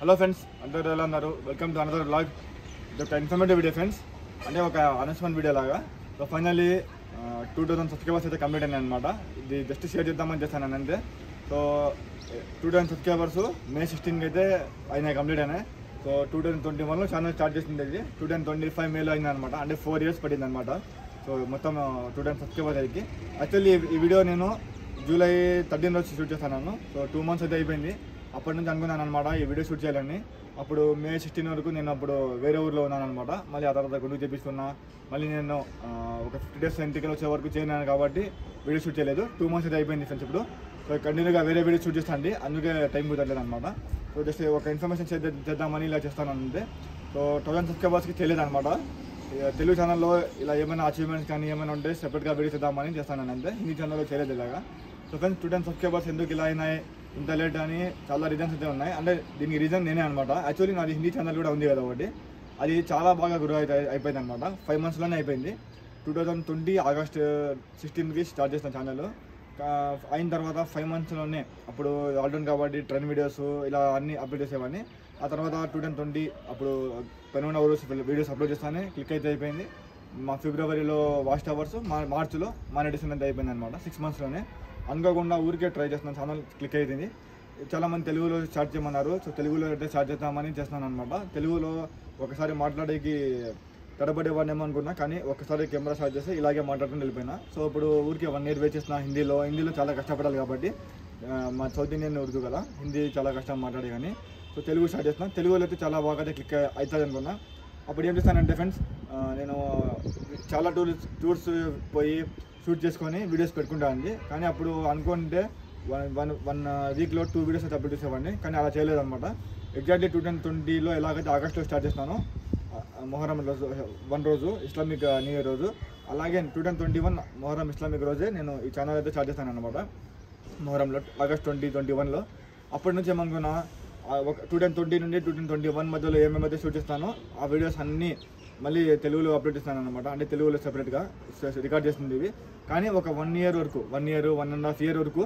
Hello friends, అందరూ ఎలా ఉన్నారు? Welcome to another vlog. ఇది ఒక ఇన్ఫర్మేటివ్ వీడియో ఫ్రెండ్స్, అంటే ఒక అనౌన్స్మెంట్ వీడియో లాగా. సో ఫైనల్లీ 2000 సబ్స్క్రైబర్స్ అయితే కంప్లీట్ అయినాయి అనమాట. ఇది జస్ట్ షేర్ చేద్దామని చేస్తాను అంతే. సో 2000 సబ్స్క్రైబర్స్ May 16కి అయితే అయినాయి, కంప్లీట్ అయినాయి. సో 2021లో ఛానల్ స్టార్ట్ చేసింది, ఇది 2025 మేలో అయింది అనమాట. అంటే 4 years పడింది అనమాట. సో మొత్తం 2000 సబ్స్క్రైబర్స్ అయ్యి. యాక్చువల్లీ ఈ వీడియో నేను July 13 రోజు షూట్ చేస్తాను. సో 2 months అయితే అయిపోయింది. అప్పటి నుంచి అనుకున్నాను అనమాట ఈ వీడియో షూట్ చేయాలని. అప్పుడు May 16 వరకు నేను అప్పుడు వేరే ఊరిలో ఉన్నాను అనమాట. మళ్ళీ ఆ తర్వాత గుండు చేపించుకున్నా. మళ్ళీ నేను ఒక 50 days ఇంటికి వచ్చే వరకు చేయను కాబట్టి వీడియో షూట్ చేయలేదు. 2 months అయితే అయిపోయింది ఫ్రెండ్స్ ఇప్పుడు. సో కంటిన్యూగా వేరే వీడియో షూట్ చేస్తాను, అందుకే టైం కుదరలేదు అనమాట. సో జస్ట్ ఒక ఇన్ఫర్మేషన్ చేద్దామని ఇలా చేస్తాను అంతే. సో 1000 సబ్స్క్రైబర్స్కి చేయలేదు అనమాట. తెలుగు ఛానల్లో ఇలా ఏమైనా అచీవ్మెంట్స్ కానీ ఏమైనా ఉంటే సెపరేట్గా వీడియో చేద్దామని చేస్తాను అంతే. హిందీ ఛానల్లో చేయలేదు ఇలాగా. సో ఫ్రెండ్స్ 2000 సబ్స్క్రైబర్స్ ఎందుకు ఇలా అయినాయి, ఇంత లేట్ అని చాలా రీజన్స్ అయితే ఉన్నాయి. అంటే దీనికి రీజన్ నేనే అనమాట. యాక్చువల్లీ నాది హిందీ ఛానల్ కూడా ఉంది కదా ఒకటి, అది చాలా బాగా గ్రో అయితే అయిపోయింది అనమాట. 5 monthsలోనే అయిపోయింది. 2020 August 16కి స్టార్ట్ చేసిన ఛానల్. అయిన తర్వాత 5 monthsలోనే అప్పుడు లాక్డౌన్ కాబట్టి ట్రెండ్ వీడియోస్ ఇలా అన్నీ అప్లోడ్ చేసేవాడిని. ఆ తర్వాత 2020 అప్పుడు 12 hours వీడియోస్ అప్లోడ్ చేస్తానే క్లిక్ అయితే అయిపోయింది. మా ఫిబ్రవరిలో వాచ్ అవర్స్, మార్చిలో మానిటైజేషన్ అయితే అయిపోయింది అనమాట. 6 monthsలోనే అనుకోకుండా ఊరికే ట్రై చేస్తున్నాను, ఛానల్ క్లిక్ అవుతుంది. చాలామంది తెలుగులో స్టార్ట్ చేయమన్నారు. సో తెలుగులో అయితే స్టార్ట్ చేద్దామని చేస్తున్నాను అనమాట. తెలుగులో ఒకసారి మాట్లాడేకి తడబడేవాడినేమో అనుకున్నా, కానీ ఒకసారి కెమెరా స్టార్ట్ చేసి ఇలాగే మాట్లాడుకుని వెళ్ళిపోయినా. సో ఇప్పుడు ఊరికి 1 year వెయిట్ చేసిన. హిందీలో చాలా కష్టపడాలి కాబట్టి, మా సౌత్ ఇండియన్ ఉర్దూ కదా, హిందీ చాలా కష్టం మాట్లాడే. కానీ సో తెలుగు స్టార్ట్ చేస్తున్నా. తెలుగులో అయితే చాలా బాగా అయితే క్లిక్ అవుతుంది అనుకున్నా. అప్పుడు ఏం చేస్తానంటే ఫ్రెండ్స్, నేను చాలా టూర్స్ పోయి షూట్ చేసుకొని వీడియోస్ పెట్టుకుంటానండి. కానీ అప్పుడు అనుకుంటే వన్ వీక్లో 2 వీడియోస్ అయితే అప్లోడ్ చేసేవాడిని, కానీ అలా చేయలేదన్నమాట. ఎగ్జాక్ట్లీ 2020లో ఎలాగైతే ఆగస్ట్లో స్టార్ట్ చేస్తానో, మొహరం రోజు 1 రోజు ఇస్లామిక్ న్యూ ఇయర్ రోజు, అలాగే 2021 మొహరం ఇస్లామిక్ రోజే నేను ఈ ఛానల్ అయితే స్టార్ట్ చేస్తాను అనమాట. మొహరంలో August 2021లో. అప్పటి నుంచి ఏమనుకున్నా, 2020 నుండి 2021 మధ్యలో ఏమేమైతే షూట్ చేస్తానో ఆ వీడియోస్ అన్నీ మళ్ళీ తెలుగులో అప్లోడ్ చేస్తాను అనమాట. అంటే తెలుగులో సెపరేట్గా రికార్డ్ చేస్తుంది ఇవి. కానీ ఒక 1 year వరకు, 1.5 year వరకు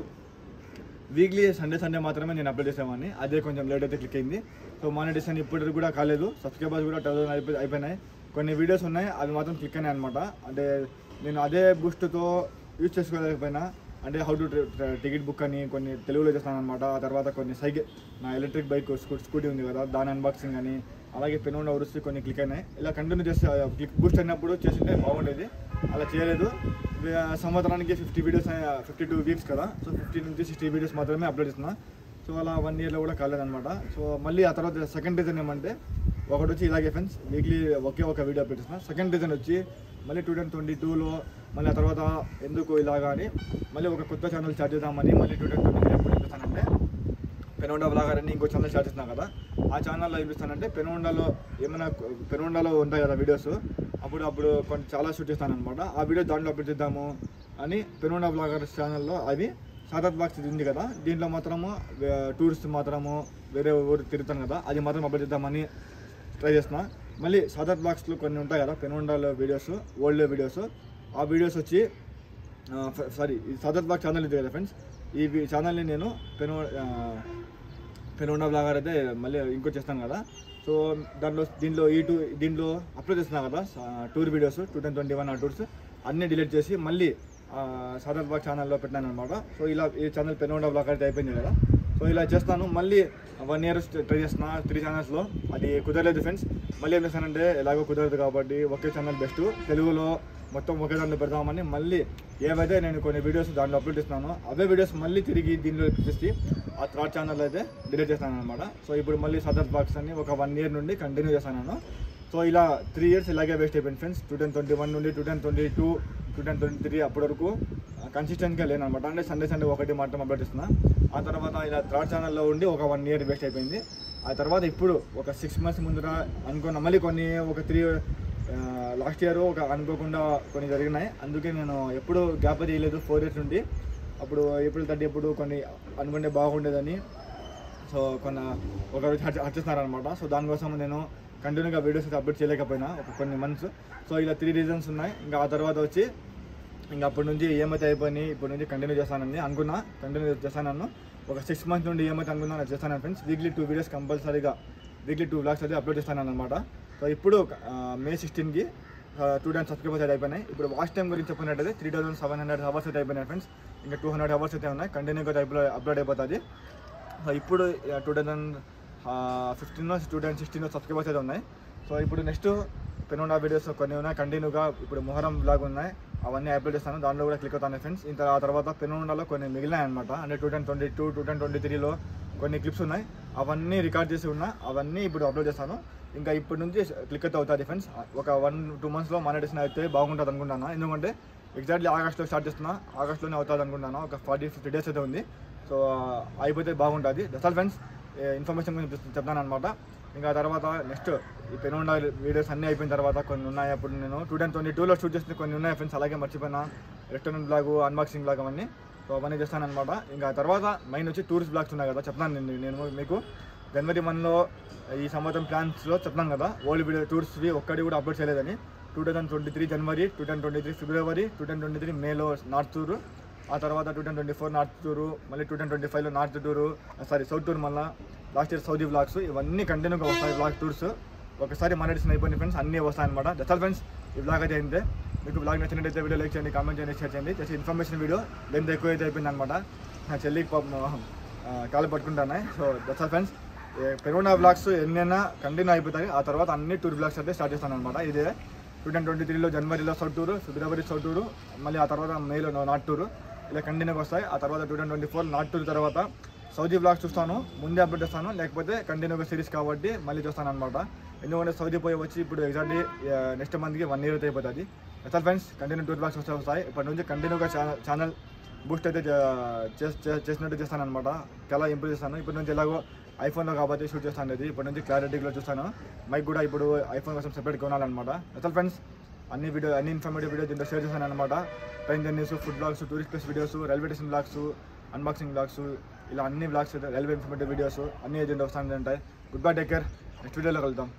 వీక్లీ సండే మాత్రమే నేను అప్లోడ్ చేసేవాడిని. అదే కొంచెం లేట్ అయితే క్లిక్ అయింది. సో మానిటైజేషన్ ఇప్పటికి కూడా కాలేదు. సబ్స్క్రైబర్స్ కూడా 1000 అయిపోయినాయి. కొన్ని వీడియోస్ ఉన్నాయి, అవి మాత్రం క్లిక్ అయినాయి అనమాట. అంటే నేను అదే బూస్ట్తో యూజ్ చేసుకోలేకపోయినా. అంటే హౌ టు టికెట్ బుక్ అని కొన్ని తెలుగులో చేస్తాను అనమాట. ఆ తర్వాత కొన్ని నా ఎలక్ట్రిక్ బైక్ స్కూటీ ఉంది కదా, దాని అన్బాక్సింగ్ అని, అలాగే పెనుగొండ ఊరుస్ కొన్ని క్లిక్ అయినాయి. ఇలా కంటిన్యూ చేస్తే క్లిక్ బూస్ట్ అయినప్పుడు చేసింటే బాగుండేది. అలా చేయలేదు. సంవత్సరానికి 50 వీడియోస్, 52 weeks కదా. సో 50 నుంచి 60 వీడియోస్ మాత్రమే అప్లోడ్ చేస్తున్నా. సో అలా 1 yearలో కూడా కాలేదనమాట. సో మళ్ళీ ఆ తర్వాత సెకండ్ రీజన్ ఏమంటే, ఒకటి వచ్చి ఇలాగే ఫ్రెండ్స్ వీక్లీ ఒకే ఒక వీడియో అప్లోడ్ చేస్తున్నా. సెకండ్ రీజన్ వచ్చి మళ్ళీ 2022లో మళ్ళీ ఆ తర్వాత ఎందుకు ఇలాగా అని మళ్ళీ ఒక కొత్త ఛానల్ స్టార్ట్ చేద్దామని మళ్ళీ 2020 ఎప్పుడు చూపిస్తానంటే, పెనుగొండ వ్లాగర్ అని ఇంకో ఛానల్ స్టార్ట్ చేస్తున్నాను కదా. ఆ ఛానల్లో చూపిస్తానంటే పెనుగొండలో ఉంటాయి కదా వీడియోస్, అప్పుడు కొన్ని చాలా షూట్ చేస్తాను అనమాట. ఆ వీడియో దాంట్లో అప్లోడ్ చేద్దాము అని పెనుగొండ వ్లాగర్స్ ఛానల్లో, అది సాదత్ బాక్స్ ఉంది కదా, దీంట్లో మాత్రము టూరిస్ట్ మాత్రము వేరే ఊరు తిరుగుతాను కదా, అది మాత్రం అప్లోడ్ చేద్దామని ట్రై చేస్తున్నా. మళ్ళీ సాదత్ బాక్స్లో కొన్ని ఉంటాయి కదా పెనుగొండలో వీడియోస్, ఓల్డ్ వీడియోస్. ఆ వీడియోస్ వచ్చి ఈ సాదత్ బాక్స్ ఛానల్ ఉంది కదా ఫ్రెండ్స్, ఈ ఛానల్ని నేను పెనుగొండ వ్లాగర్ అయితే మళ్ళీ ఇంకో చేస్తాను కదా. సో దీంట్లో అప్లోడ్ చేస్తున్నాను కదా టూర్ వీడియోస్, 2021 ఆ టూర్స్ అన్నీ డిలీట్ చేసి మళ్ళీ సాదత్ బాక్స్ ఛానల్లో పెట్టాను అనమాట. సో ఇలా ఈ ఛానల్ పెనుగొండ వ్లాగర్ అయితే అయిపోయింది కదా. సో ఇలా చేస్తాను. మళ్ళీ 1 year ట్రై చేస్తున్నా 3 ఛానల్స్లో, అది కుదరలేదు ఫ్రెండ్స్. మళ్ళీ ఏం చేస్తానంటే, ఎలాగో కుదరదు కాబట్టి ఒకే ఛానల్ బెస్ట్, తెలుగులో మొత్తం ఒకే దాంట్లో పెడదామని మళ్ళీ ఏవైతే నేను కొన్ని వీడియోస్ దాంట్లో అప్లోడ్ చేస్తున్నానో అవే వీడియోస్ మళ్ళీ తిరిగి దీనిలో చేసి ఆ 3rd ఛానల్ అయితే డిలీట్ చేస్తాను అనమాట. సో ఇప్పుడు మళ్ళీ సాదత్ బాక్స్ అని ఒక 1 year నుండి కంటిన్యూ చేస్తాను. సో ఇలా 3 years ఇలాగే వేస్ట్ అయిపోయింది ఫ్రెండ్స్. 2021 నుండి 2022, 2023 అప్పటి వరకు కన్సిస్టెంట్గా లేనమాట. అంటే సండే ఒకటి మాత్రం అప్లోడ్ చేస్తున్నా. ఆ తర్వాత ఇలా 3rd ఛానల్లో ఉండి ఒక 1 year వేస్ట్ అయిపోయింది. ఆ తర్వాత ఇప్పుడు ఒక 6 months ముందర అనుకున్న మళ్ళీ కొన్ని ఒక 3 లాస్ట్ ఇయర్ ఒక అనుకోకుండా కొన్ని జరిగినాయి. అందుకే నేను ఎప్పుడు గ్యాప్ చేయలేదు 4 years నుండి. అప్పుడు April 30 ఎప్పుడు కొన్ని అనుకుంటే బాగుండేదని, సో ఒక రోజు వచ్చేస్తున్నారనమాట. సో దానికోసం నేను కంటిన్యూగా వీడియోస్ అయితే అప్లోడ్ చేయలేకపోయినా కొన్ని మంత్స్. సో ఇలా 3 reasons ఉన్నాయి. ఇంకా ఆ తర్వాత వచ్చి ఇంకా అప్పటి నుంచి ఏమైతే అయిపోయినాయి, ఇప్పటి నుంచి కంటిన్యూ చేస్తానని అనుకున్నా, కంటిన్యూ చేస్తాను. ఒక 6 months నుండి ఏమైతే అనుకున్నా అది చేస్తాను ఫ్రెండ్స్. వీక్లీ 2 వీడియోస్ కంపల్సరీగా, వీక్లీ 2 vlogs అయితే అప్లోడ్ చేస్తాను అనమాట. సో ఇప్పుడు May 16కి 200 సబ్స్క్రైబర్స్ అయితే అయిపోయినాయి. ఇప్పుడు వాచ్ టైం గురించి చెప్పినట్టయితే 3700 అవర్స్ అయితే అయిపోయినాయి ఫ్రెండ్స్. ఇంకా 200 అవర్స్ అయితే ఉన్నాయి, కంటిన్యూగా అప్లోడ్ అయిపోతుంది. సో ఇప్పుడు 2016 సబ్స్క్రైబర్స్ అయితే ఉన్నాయి. సో ఇప్పుడు నెక్స్ట్ పెనుగొండ వీడియోస్ కొన్ని ఉన్నాయి కంటిన్యూగా. ఇప్పుడు మొహరం బ్లాగ్ ఉన్నాయి, అవన్నీ అప్లోడ్ చేస్తాను, దాంట్లో కూడా క్లిక్ అవుతాను ఫ్రెండ్స్. ఆ తర్వాత పెనుగొండలో కొన్ని మిగిలినాయి అనమాట. అంటే 2022, 2023లో కొన్ని క్లిప్స్ ఉన్నాయి, అవన్నీ రికార్డ్ చేసి ఉన్నా, అవన్నీ ఇప్పుడు అప్లోడ్ చేస్తాను. ఇంకా ఇప్పటి నుంచి క్లిక్ అయితే అవుతుంది ఫ్రెండ్స్. ఒక 1-2 monthsలో మానిటైజేషన్ అయితే బాగుంటుంది అనుకుంటున్నాను. ఎందుకంటే ఎగ్జాక్ట్లీ ఆగస్ట్లో స్టార్ట్ చేస్తున్నా, ఆగస్ట్లోనే అవుతుంది అనుకుంటున్నాను. ఒక 40-50 days అయితే ఉంది. సో అయిపోతే బాగుంటుంది. దట్స్ ఆల్ ఫ్రెండ్స్, ఇన్ఫర్మేషన్ గురించి చెప్తాను అనమాట. ఇంకా తర్వాత నెక్స్ట్ ఈ పెనుగొండ వీడియోస్ అన్నీ అయిపోయిన తర్వాత కొన్ని ఉన్నాయి. అప్పుడు నేను 2022లో షూట్ చేసిన కొన్ని ఉన్నాయి ఫ్రెండ్స్, అలాగే మర్చిపోయిన రెస్టారెంట్ బ్లాగ్, అన్బాక్సింగ్ బ్లాగ్ అవన్నీ. సో అవన్నీ చేస్తాను అనమాట. ఇంకా తర్వాత మెయిన్ వచ్చి టూరిస్ట్ బ్లాగ్స్ ఉన్నాయి కదా, చెప్తాను నేను మీకు. January 1లో ఈ సంవత్సరం ప్లాన్స్లో చెప్తాను కదా, ఓల్డ్ వీడియో టూర్స్వి ఒక్కటి కూడా అప్లోడ్ చేయలేదని. 2023 జనవరి, 2023 ఫిబ్రవరి, 2023 మేలో నార్త్ టూరు, ఆ తర్వాత 2024 నార్త్ టూరు, మళ్ళీ 2025లో నార్త్ టూరు, సౌత్ టూర్, మళ్ళీ లాస్ట్ ఇయర్ సౌదీ వ్లాగ్స్, ఇవన్నీ కంటిన్యూగా వస్తాయి వ్లాగ్ టూర్స్. ఒకసారి మానిటైజేషన్ అయిపోయింది ఫ్రెండ్స్, అన్నీ వస్తాయి అనమాట. దట్స్ ఆల్ ఫ్రెండ్స్, ఈ వ్లాగ్ అయితే అయింది. మీకు వ్లాగ్ నచ్చినట్టయితే వీడియో లైక్ చేయండి, కామెంట్ చేయండి, షేర్ చేయండి. జస్ట్ ఇన్ఫర్మేషన్ వీడియో లెంత్ ఎక్కువ అయితే అయిపోయింది అనమాట. నా చెల్లికి కాలు పట్టుకుంటాను. So that's all friends, Penugonda vlogs ఎన్నైనా కంటిన్యూ అయిపోతాయి. ఆ తర్వాత అన్ని టూర్ వ్లాగ్స్ అయితే స్టార్ట్ చేస్తాను అనమాట. ఇదే 2023లో జనవరిలో సౌత్ టూరు, ఫిబ్రవరి సౌత్ టూరు, మళ్ళీ ఆ తర్వాత మేలో నార్త్ టూరు, ఇలా కంటిన్యూగా వస్తాయి. ఆ తర్వాత 2024 నార్త్ టూర్ తర్వాత సౌదీ వ్లాగ్స్ చూస్తాను, ముందే అప్డేట్ చేస్తాను, లేకపోతే కంటిన్యూగా సిరీస్ కాబట్టి మళ్ళీ చూస్తాను అనమాట. ఎందుకంటే సౌదీ పోయి వచ్చి ఇప్పుడు ఎగ్జాక్ట్లీ నెక్స్ట్ మంత్కి 1 year అయితే అయిపోతుంది. That's all friends, continue tour vlogs వస్తాయి. ఇప్పటి నుంచి కంటిన్యూగా ఛానల్ బూస్ట్ అయితే చేసినట్టు చేస్తాను అనమాట. చాలా ఇంప్రూవ్ చేస్తాను. ఇప్పటి నుంచి ఎలాగో ఐఫోన్లో కాబట్టి షూట్ చేస్తాను, అది ఇప్పటి నుంచి క్లారిటీలో చూస్తాను. మైక్ కూడా ఇప్పుడు ఐఫోన్ కోసం సెపరేట్ కొనాలన్నమాట. అసలు ఫ్రెండ్స్, అన్ని ఇన్ఫర్మేటివ్ వీడియో దీంట్లో షేర్ చేస్తాను అనమాట. Train journeys, food blogs, tourist place videos, railway station blogs, unboxing blogs, ఇలా అన్ని బ్లాగ్స్, రైల్వే ఇన్ఫర్మేటివ్ వీడియోస్ అన్ని దీంట్లో వస్తాను ఉంటాయి. Good bye, take care. Next వీడియోలో కలుద్దాం.